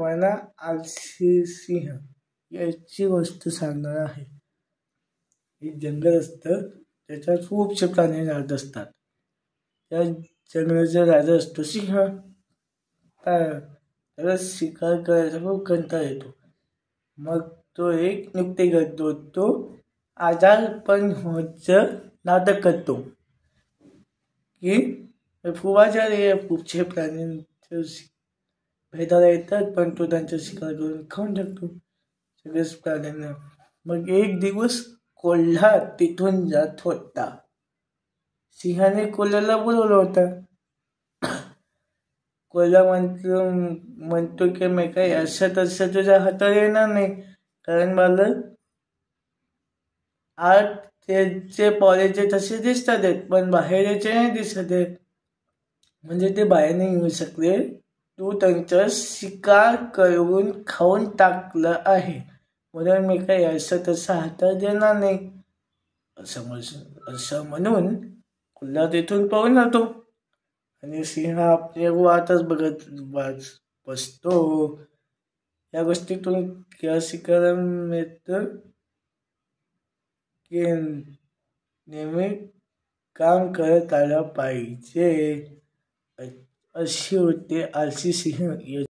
तुम्हाला आलसी सिंह याची गोष्ट सांगणार आहे. हे जंगल असतं, त्याच्यात खूपसे प्राणी राहत असतात. त्या जंगलाचा राजा असतो सिंह. त्याला शिकार करायचा खूप कंटाळा येतो. मग तो एक युक्ती करतो. तो आजारपण व्हायचं नाटक करतो की खूपसे प्राणी भेटायला येतात, पण तो त्यांचा शिकार करून खाऊन टाकतो सगळेच प्राण्यांना. मग एक दिवस कोल्हा तिथून जात होता. सिंहाने कोल्ह्याला बोलवलं होतं. कोल्हा म्हणतो की मी काही असं तसं तुझ्या हाताला येणार नाही, कारण मला आत त्याचे पॉलेचे तसे दिसतात आहेत, पण बाहेरचे नाही दिसत आहेत. म्हणजे ते बाहेर नाही येऊ शकले. तू त्यांचा शिकार करून खाऊन टाकलं आहे, म्हणून मी काही असं तसं हातात देणार नाही असं म्हणून कोल्हा तिथून पळून जातो. आणि सिंह आपले वाटच बघत बसतो. या गोष्टीतून क्या शिकायला मिळतं की नेहमी काम करत आलं पाहिजे. अशी होते आलसी सिंह.